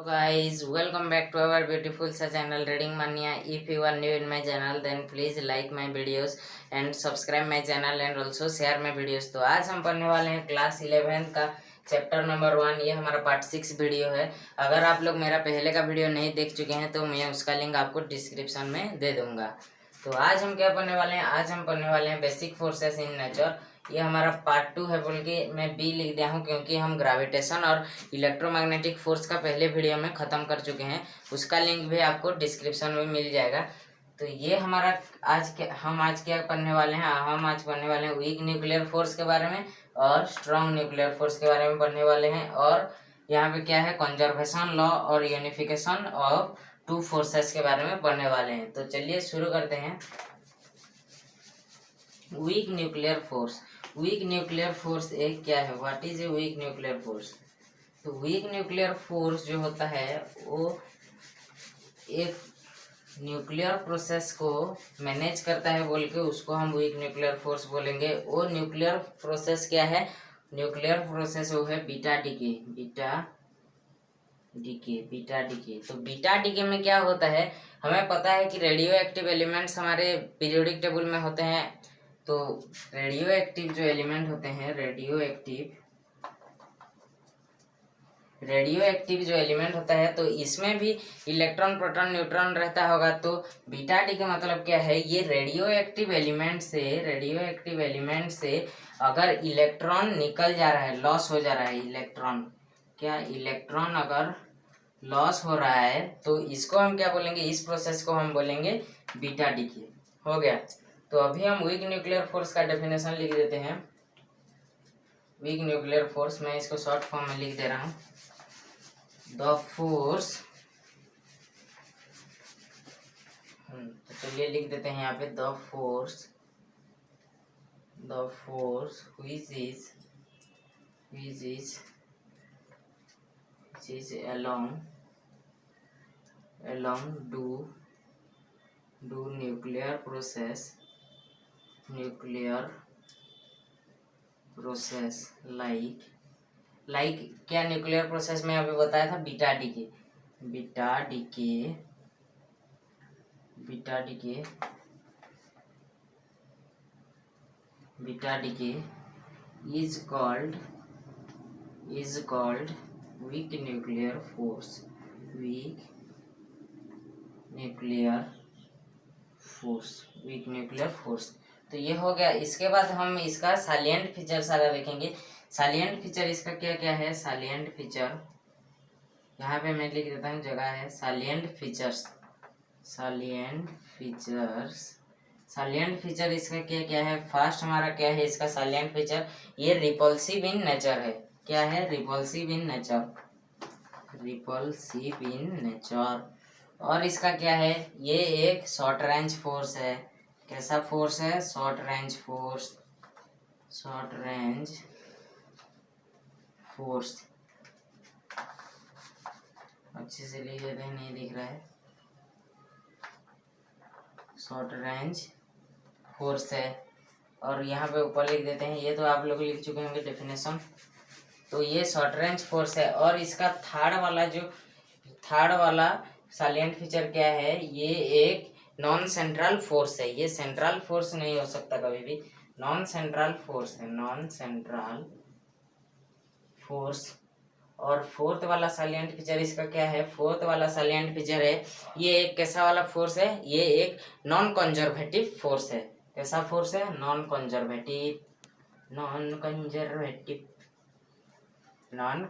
So guys, welcome back to our beautiful channel Reading Mania. If you are new in my channel, then please like my videos and subscribe my channel and also share my videos. तो आज हम पढ़ने वाले हैं class 11 का chapter number 1। ये हमारा part 6 video है। अगर आप लोग मेरा पहले का वीडियो नहीं देख चुके हैं तो मैं उसका लिंक आपको डिस्क्रिप्शन में दे दूंगा। तो आज हम क्या पढ़ने वाले हैं? आज हम पढ़ने वाले हैं बेसिक फोर्सेस इन नेचर। ये हमारा पार्ट 2 है बोल के मैं बी लिख दिया हूँ, क्योंकि हम ग्रेविटेशन और इलेक्ट्रोमैग्नेटिक फोर्स का पहले वीडियो में ख़त्म कर चुके हैं। उसका लिंक भी आपको डिस्क्रिप्शन में मिल जाएगा। तो ये हमारा हम आज क्या पढ़ने वाले हैं? हम आज पढ़ने वाले हैं वीक न्यूक्लियर फोर्स के बारे में और स्ट्रॉन्ग न्यूक्लियर फोर्स के बारे में पढ़ने वाले हैं। और यहाँ पे क्या है, कंजर्वेशन लॉ और यूनिफिकेशन ऑफ टू फोर्सेस के बारे में पढ़ने वाले हैं। तो चलिए शुरू करते हैं। Weak nuclear force. Weak nuclear force एक क्या है? What is a weak nuclear force? तो वीक न्यूक्लियर फोर्स जो होता है वो एक न्यूक्लियर प्रोसेस को मैनेज करता है बोल के उसको हम वीक न्यूक्लियर फोर्स बोलेंगे। वो न्यूक्लियर प्रोसेस क्या है? न्यूक्लियर प्रोसेस वो है बीटा डीके। Beta decay. तो बीटा डीके में क्या होता है? हमें पता है कि रेडियो एक्टिव एलिमेंट्स हमारे पीरियोडिक टेबल में होते हैं। तो रेडियो एक्टिव जो एलिमेंट होते हैं, रेडियो एक्टिव जो एलिमेंट होता है, तो इसमें भी इलेक्ट्रॉन प्रोटॉन न्यूट्रॉन रहता होगा। तो बीटा डी का मतलब क्या है? ये रेडियो एक्टिव एलिमेंट से अगर इलेक्ट्रॉन निकल जा रहा है, लॉस हो जा रहा है, इलेक्ट्रॉन अगर लॉस हो रहा है तो इसको हम क्या बोलेंगे? इस प्रोसेस को हम बोलेंगे बीटा डीके। हो गया। तो अभी हम वीक न्यूक्लियर फोर्स का डेफिनेशन लिख देते हैं। वीक न्यूक्लियर फोर्स, मैं इसको शॉर्ट फॉर्म में लिख दे रहा हूँ। द फोर्स, तो चलिए लिख देते हैं यहाँ पे the force which is along do nuclear process like क्या न्यूक्लियर प्रोसेस में अभी बताया था? Beta decay is called weak nuclear force। तो ये हो गया। इसके बाद हम इसका सालिएंट फीचर सारा देखेंगे। सालिएंट फीचर इसका क्या क्या है? सालिएंट फीचर यहाँ पे मैं लिख देता हूँ, जगह है। सालिएंट फीचर इसका क्या क्या है? फर्स्ट हमारा क्या है इसका सालिएंट फीचर? ये रिपल्सिव इन नेचर है। क्या है? Repulsive in nature. और इसका क्या है? ये एक शॉर्ट रेंज फोर्स है। कैसा फोर्स है? Short range force. अच्छे से लिख देते हैं, नहीं दिख रहा है। शॉर्ट रेंज फोर्स है। और यहाँ पे ऊपर लिख देते हैं, ये तो आप लोग लिख चुके होंगे डेफिनेशन। तो ये शॉर्ट रेंज फोर्स है। और इसका थर्ड वाला सालिएंट फीचर क्या है? ये एक नॉन सेंट्रल फोर्स है। ये सेंट्रल फोर्स नहीं हो सकता कभी भी, नॉन सेंट्रल फोर्स है। और फोर्थ वाला सालिएंट फीचर इसका क्या है? फोर्थ वाला सालिएंट फीचर है, ये एक कैसा वाला फोर्स है? ये एक नॉन कंजर्वेटिव फोर्स है। कैसा फोर्स है? Non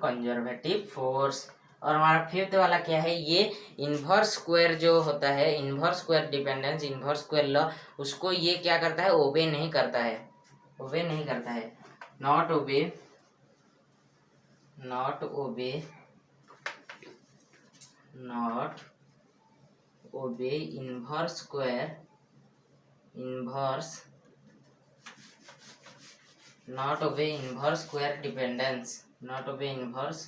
conservative force. और हमारा फिफ्थ वाला क्या है? ये इन्वर्स स्क्वायर जो होता है, inverse square dependence, inverse square law, उसको ये क्या करता है? ओबे नहीं करता है। Not obey inverse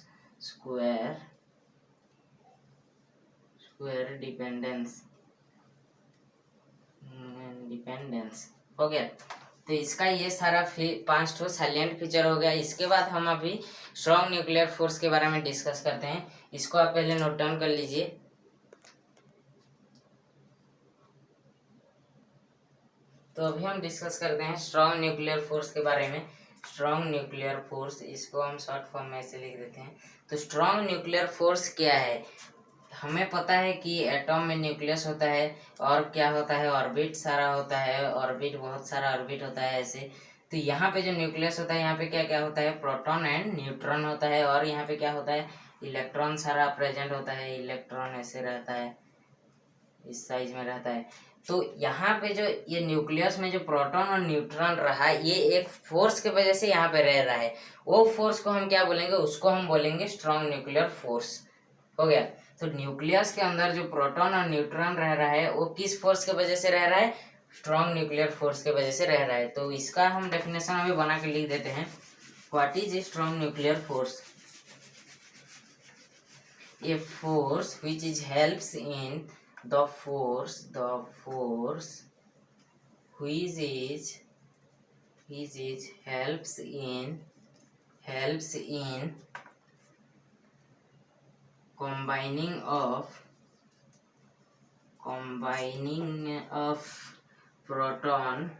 square dependence. Dependence हो गया। तो इसका ये सारा 5 ठो साइलेंट फीचर हो गया। इसके बाद हम अभी स्ट्रॉन्ग न्यूक्लियर फोर्स के बारे में डिस्कस करते हैं। इसको आप पहले नोट डाउन कर लीजिए। तो अभी हम डिस्कस करते हैं स्ट्रॉन्ग न्यूक्लियर फोर्स के बारे में। स्ट्रॉन्ग न्यूक्लियर फोर्स, इसको हम शॉर्ट फॉर्म में ऐसे लिख देते हैं। तो स्ट्रॉन्ग न्यूक्लियर फोर्स क्या है? हमें पता है कि एटॉम में न्यूक्लियस होता है और क्या होता है, ऑर्बिट सारा होता है, ऑर्बिट बहुत सारा ऑर्बिट होता है ऐसे। तो यहाँ पे जो न्यूक्लियस होता है, यहाँ पे क्या क्या होता है, प्रोटॉन एंड न्यूट्रॉन होता है। और यहाँ पे क्या होता है, इलेक्ट्रॉन सारा प्रेजेंट होता है। इलेक्ट्रॉन ऐसे रहता है, इस साइज में रहता है। तो यहाँ पे जो ये न्यूक्लियस में जो प्रोटॉन और न्यूट्रॉन रहा, ये एक फोर्स के वजह से यहाँ पे रह रहा है। वो फोर्स को हम क्या बोलेंगे, उसको हम बोलेंगे स्ट्रॉन्ग न्यूक्लियर फोर्स। हो गया। तो न्यूक्लियस के अंदर जो प्रोटॉन और न्यूट्रॉन रह रहा है, वो किस फोर्स के वजह से रह रहा है, स्ट्रॉन्ग न्यूक्लियर फोर्स के वजह से रह रहा है। तो इसका हम डेफिनेशन अभी बना के लिख देते हैं। What is a strong nuclear force? A force which is helps in the force which is helps in combining of proton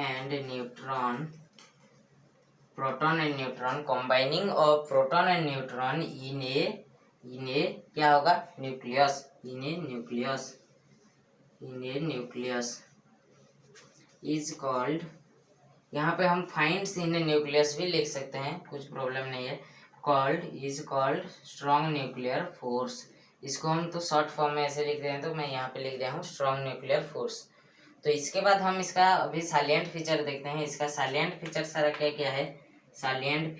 and neutron, combining of proton and neutron in a क्या होगा, nucleus, in A nucleus is called, यहाँ पे हम finds इन ए nucleus भी लिख सकते हैं, कुछ प्रॉब्लम नहीं है। Is called strong nuclear force. इसको हम तो शॉर्ट फॉर्म में ऐसे लिख रहे हैं, तो मैं यहाँ पे लिख दिया हूँ स्ट्रॉन्ग न्यूक्लियर फोर्स। तो इसके बाद हम इसका अभी साइलेंट फीचर देखते हैं। इसका साइलेंट फीचर सारा क्या क्या है। साइलेंट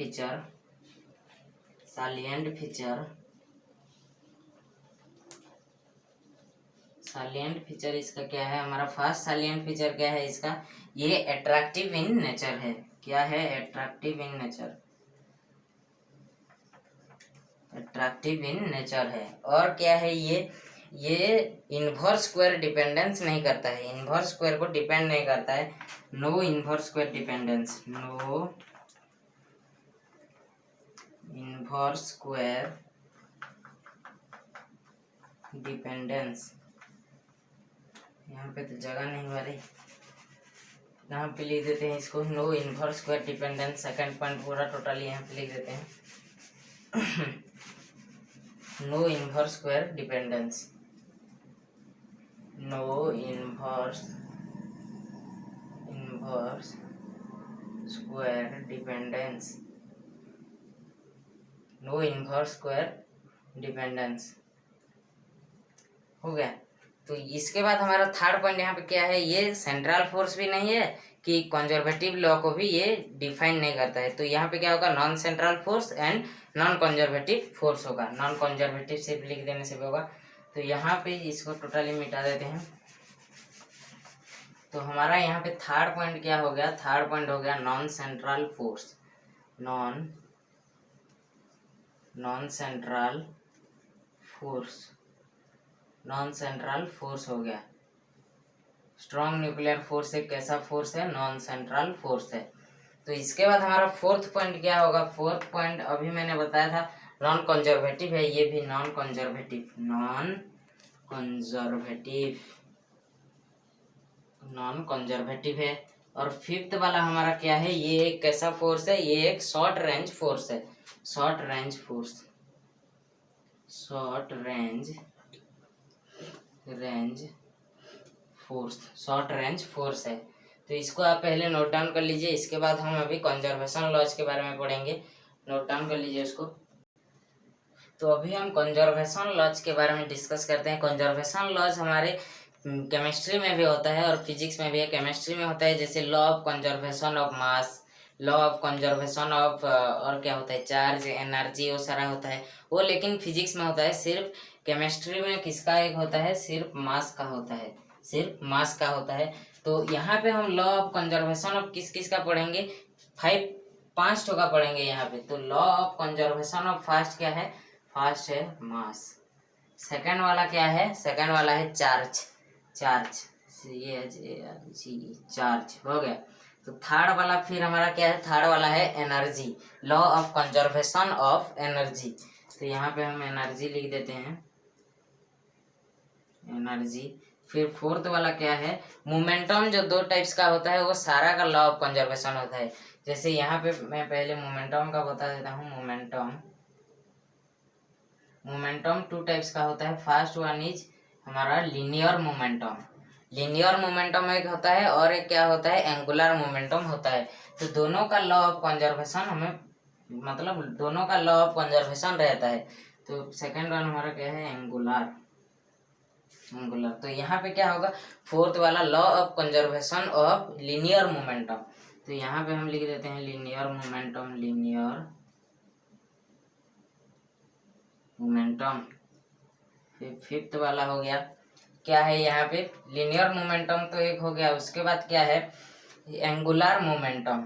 फीचर इसका क्या है, हमारा फर्स्ट साइलेंट फीचर क्या है इसका, ये अट्रैक्टिव इन नेचर है। क्या है, अट्रैक्टिव इन नेचर है। और क्या है ये इनवर्स स्क्वायर डिपेंडेंस नहीं करता है, इनवर्स स्क्वायर को डिपेंड नहीं करता है। नो इनवर्स स्क्वायर डिपेंडेंस, यहाँ पे तो जगह नहीं आ रही, यहाँ पे लिख देते हैं इसको no inverse square dependence. Second point पूरा टोटली यहाँ पे लिख देते हैं no inverse square dependence, no inverse square dependence, हो गया। तो इसके बाद हमारा थर्ड पॉइंट यहाँ पे क्या है, ये सेंट्रल फोर्स भी नहीं है कि कंजर्वेटिव लॉ को भी ये डिफाइन नहीं करता है। तो यहाँ पे क्या होगा, non central force and non conservative force होगा। नॉन कंजर्वेटिव सिर्फ लिख देने से भी होगा। तो यहाँ पे इसको टोटली मिटा देते हैं। तो हमारा यहाँ पे थर्ड पॉइंट क्या हो गया, थर्ड पॉइंट हो गया non central force, non central force हो गया। स्ट्रॉन्ग न्यूक्लियर फोर्स एक कैसा फोर्स है, नॉन सेंट्रल फोर्स है। तो इसके बाद हमारा फोर्थ पॉइंट क्या होगा, फोर्थ पॉइंट अभी मैंने बताया था नॉन कंजर्वेटिव है, ये भी नॉन कंजर्वेटिव है। और फिफ्थ वाला हमारा क्या है, ये एक कैसा फोर्स है, ये एक शॉर्ट रेंज फोर्स है, शॉर्ट रेंज फोर्स है। तो इसको आप पहले नोट डाउन कर लीजिए। इसके बाद हम अभी कंजर्वेशन लॉज के बारे में पढ़ेंगे, नोट डाउन कर लीजिए उसको। तो अभी हम कंजर्वेशन लॉज के बारे में डिस्कस करते हैं। कंजर्वेशन लॉज हमारे केमिस्ट्री में भी होता है और फिजिक्स में भी है। केमिस्ट्री में होता है जैसे law of conservation of mass, law of conservation of और क्या होता है, चार्ज, एनर्जी, वो सारा होता है वो। लेकिन फिजिक्स में होता है सिर्फ, केमिस्ट्री में किसका एक होता है, सिर्फ मास का होता है। तो यहाँ पे हम लॉ ऑफ कंजर्वेशन ऑफ किस का पढ़ेंगे, 5 का पढ़ेंगे यहाँ पे। तो law of conservation of first क्या है, मास। सेकंड वाला क्या है, सेकंड वाला है चार्ज। CHARG, चार्ज हो गया। तो थर्ड वाला फिर हमारा क्या है, थर्ड वाला है energy, law of conservation of energy. तो यहाँ पे हम एनर्जी लिख देते हैं, एनर्जी। फिर फोर्थ वाला क्या है, मोमेंटम। जो दो टाइप्स का होता है वो सारा का लॉ ऑफ कंजर्वेशन होता है। जैसे यहाँ पे मैं पहले मोमेंटम का बता देता हूँ। मोमेंटम टू टाइप्स का होता है। फर्स्ट वन इज हमारा लीनियर मोमेंटम। लीनियर मोमेंटम एक होता है और एक क्या होता है, एंगुलर मोमेंटम होता है। तो दोनों का लॉ ऑफ कंजर्वेशन हमें, मतलब दोनों का लॉ ऑफ कंजर्वेशन रहता है। तो सेकंड वन हमारा क्या है, एंगुलर। तो यहाँ पे क्या होगा, फोर्थ वाला law of conservation of linear momentum. तो यहाँ पे हम लिख देते हैं लीनियर मोमेंटम, फिर फिफ्थ वाला हो गया क्या है, यहाँ पे लीनियर मोमेंटम तो एक हो गया। उसके बाद क्या है, एंगुलर मोमेंटम।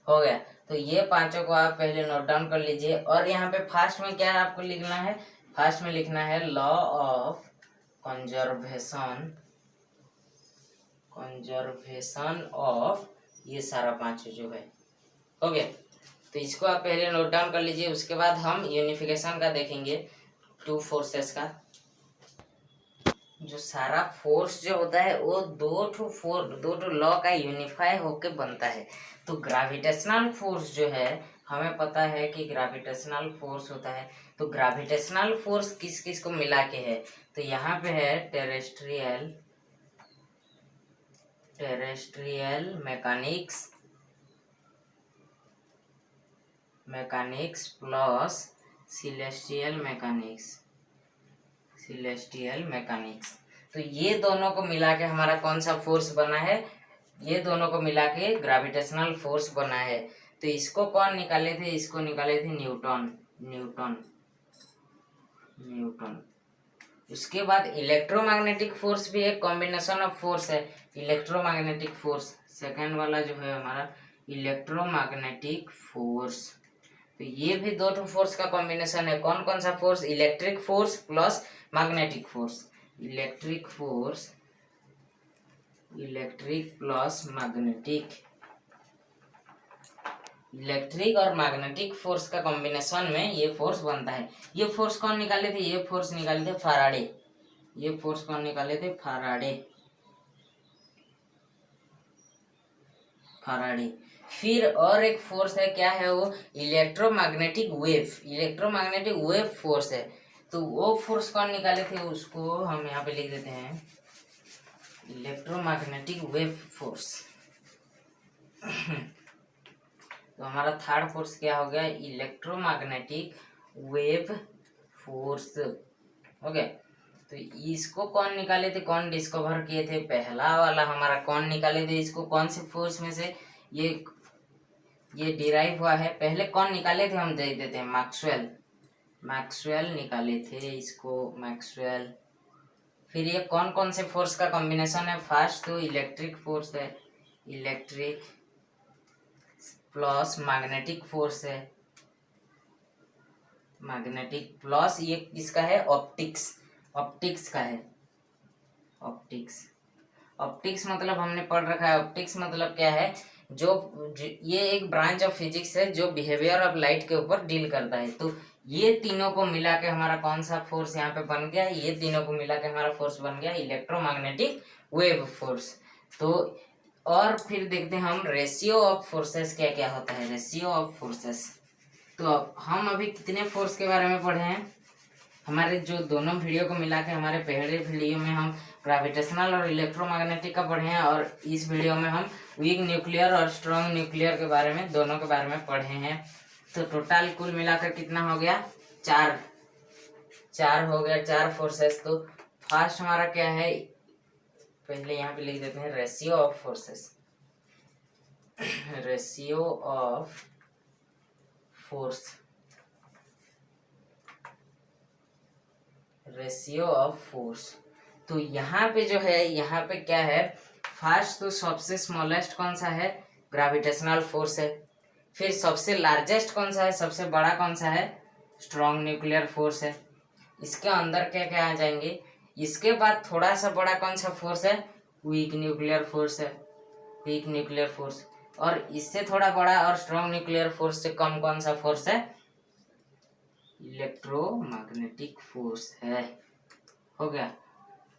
हो गया। तो ये पांचों को आप पहले नोट डाउन कर लीजिए। और यहाँ पे फर्स्ट में क्या आपको लिखना है, फर्स्ट में लिखना है लॉ ऑफ कंजर्वेशन ऑफ ये सारा पांचों जो है, हो गया। तो इसको आप पहले नोट डाउन कर लीजिए। उसके बाद हम यूनिफिकेशन का देखेंगे, टू फोर्सेस का। जो सारा फोर्स जो होता है वो दो ठो लॉ का यूनिफाई होके बनता है। तो ग्रेविटेशनल फोर्स जो है, हमें पता है कि ग्रेविटेशनल फोर्स होता है। तो ग्रेविटेशनल फोर्स किस किस को मिला के है, तो यहाँ पे है terrestrial mechanics plus celestial mechanics. तो ये दोनों को मिला के हमारा कौन सा फोर्स बना है, ये दोनों को मिला के ग्रेविटेशनल फोर्स बना है। तो इसको कौन निकाले थे, इसको निकाले थे न्यूटन। उसके बाद इलेक्ट्रोमैग्नेटिक फोर्स भी एक कॉम्बिनेशन ऑफ फोर्स है, इलेक्ट्रोमैग्नेटिक फोर्स। सेकेंड वाला जो है हमारा इलेक्ट्रोमैग्नेटिक फोर्स। तो ये भी दो ठो फोर्स का कॉम्बिनेशन है। कौन कौन सा force, electric force plus magnetic force. Electric plus magnetic, electric और मैग्नेटिक फोर्स का कॉम्बिनेशन में ये फोर्स बनता है। ये फोर्स कौन निकाले थे, ये फोर्स निकाले थे फैराडे। फिर और एक फोर्स है, क्या है वो, इलेक्ट्रोमैग्नेटिक वेव फोर्स है। तो वो फोर्स कौन निकाले थे, उसको हम यहाँ पे लिख देते हैं इलेक्ट्रोमैग्नेटिक वेव फोर्स। तो हमारा थर्ड फोर्स क्या हो गया, इलेक्ट्रोमैग्नेटिक वेव फोर्स, हो गया। तो इसको कौन निकाले थे, कौन डिस्कवर किए थे, पहला वाला हमारा कौन निकाले थे, इसको कौन से फोर्स में से ये डिराइव हुआ है। पहले कौन निकाले थे हम देख देते हैं, मैक्सवेल निकाले थे इसको, मैक्सवेल। फिर ये कौन कौन से फोर्स का कॉम्बिनेशन है, फर्स्ट तो इलेक्ट्रिक फोर्स है, इलेक्ट्रिक प्लस मैग्नेटिक फोर्स है, मैग्नेटिक प्लस ये किसका है, ऑप्टिक्स का है। ऑप्टिक्स मतलब हमने पढ़ रखा है। ऑप्टिक्स मतलब क्या है, जो ये एक ब्रांच ऑफ फिजिक्स है जो बिहेवियर ऑफ लाइट के ऊपर डील करता है। तो ये तीनों को मिला के हमारा कौन सा फोर्स यहाँ पे बन गया, ये तीनों को मिला के हमारा फोर्स बन गया इलेक्ट्रोमैग्नेटिक वेव फोर्स। तो और फिर देखते हैं हम रेशियो ऑफ फोर्सेस क्या क्या होता है, रेशियो ऑफ फोर्सेस। तो हम अभी कितने फोर्स के बारे में पढ़े हैं, हमारे जो दोनों वीडियो को मिला के हमारे पहले वीडियो में हम ग्रेविटेशनल और इलेक्ट्रोमैग्नेटिक का पढ़े हैं, और इस वीडियो में हम वीक न्यूक्लियर और स्ट्रॉन्ग न्यूक्लियर के बारे में, दोनों के बारे में पढ़े हैं। तो टोटल कुल मिलाकर कितना हो गया, चार हो गया, चार फोर्सेस। तो फर्स्ट हमारा क्या है, पहले यहाँ पे लिख देते हैं ratio of forces, ratio of force. तो यहाँ पे जो है, यहाँ पे क्या है, फर्स्ट तो सबसे स्मॉलेस्ट कौन सा है, ग्रेविटेशनल फोर्स है। फिर सबसे लार्जेस्ट कौन सा है, सबसे बड़ा कौन सा है, स्ट्रॉन्ग न्यूक्लियर फोर्स है। इसके अंदर क्या क्या आ जाएंगे। इसके बाद थोड़ा सा बड़ा कौन सा फोर्स है, वीक न्यूक्लियर फोर्स है, वीक न्यूक्लियर फोर्स। और इससे थोड़ा बड़ा और स्ट्रॉन्ग न्यूक्लियर फोर्स से कम कौन सा फोर्स है, इलेक्ट्रोमैग्नेटिक फोर्स है। हो गया।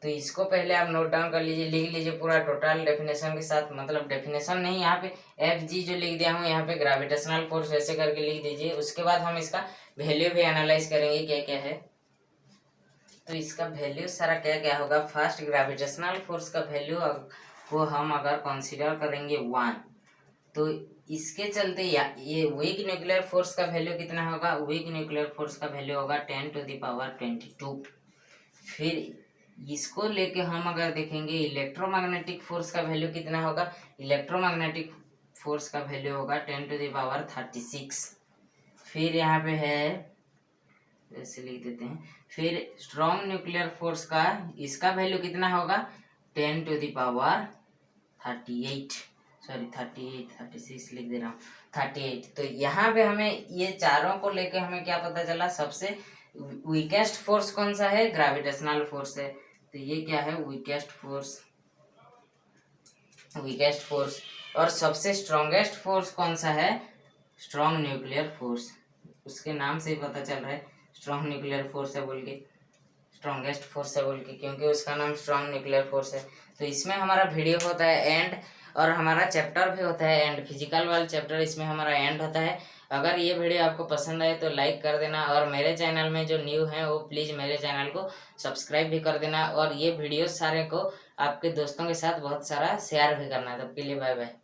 तो इसको पहले आप नोट डाउन कर लीजिए, लिख लीजिए पूरा टोटल डेफिनेशन के साथ, मतलब डेफिनेशन नहीं, यहाँ पे एफ जी जो लिख दिया हूँ, यहाँ पे ग्रेविटेशनल फोर्स वैसे करके लिख दीजिए। उसके बाद हम इसका वैल्यू भी एनालाइज करेंगे क्या क्या है। तो इसका वैल्यू सारा क्या क्या होगा। फर्स्ट ग्रेविटेशनल फोर्स का वैल्यू को हम अगर कंसीडर करेंगे 1, तो इसके चलते ये वीक न्यूक्लियर फोर्स का वैल्यू कितना होगा, वीक न्यूक्लियर फोर्स का वैल्यू होगा 10⁻22। फिर इसको लेके हम अगर देखेंगे इलेक्ट्रोमैग्नेटिक फोर्स का वैल्यू कितना होगा, इलेक्ट्रोमैग्नेटिक फोर्स का वैल्यू होगा 10⁻36। फिर यहाँ पे है, ऐसे लिख देते हैं। फिर स्ट्रॉन्ग न्यूक्लियर फोर्स का इसका वैल्यू कितना होगा, 10⁻38, सॉरी 36 लिख दे रहा हूँ, 38। तो यहाँ पे हमें ये चारों को लेके हमें क्या पता चला, सबसे वीकेस्ट फोर्स कौन सा है, ग्रेविटेशनल फोर्स है। तो ये क्या है, वीकेस्ट फोर्स, वीकेस्ट फोर्स। और सबसे स्ट्रॉन्गेस्ट फोर्स कौन सा है, स्ट्रॉन्ग न्यूक्लियर फोर्स। उसके नाम से ही पता चल रहा है स्ट्रॉन्ग न्यूक्लियर फोर्स है बोल के, स्ट्रॉन्गेस्ट फोर्स है बोल के, क्योंकि उसका नाम स्ट्रॉन्ग न्यूक्लियर फोर्स है। तो इसमें हमारा वीडियो होता है एंड, और हमारा चैप्टर भी होता है एंड, फिजिकल वाला चैप्टर इसमें हमारा एंड होता है। अगर ये वीडियो आपको पसंद आए तो लाइक कर देना, और मेरे चैनल में जो न्यू है वो प्लीज़ मेरे चैनल को सब्सक्राइब भी कर देना, और ये वीडियो सारे को आपके दोस्तों के साथ बहुत सारा शेयर भी करना है। तब के लिए बाय बाय।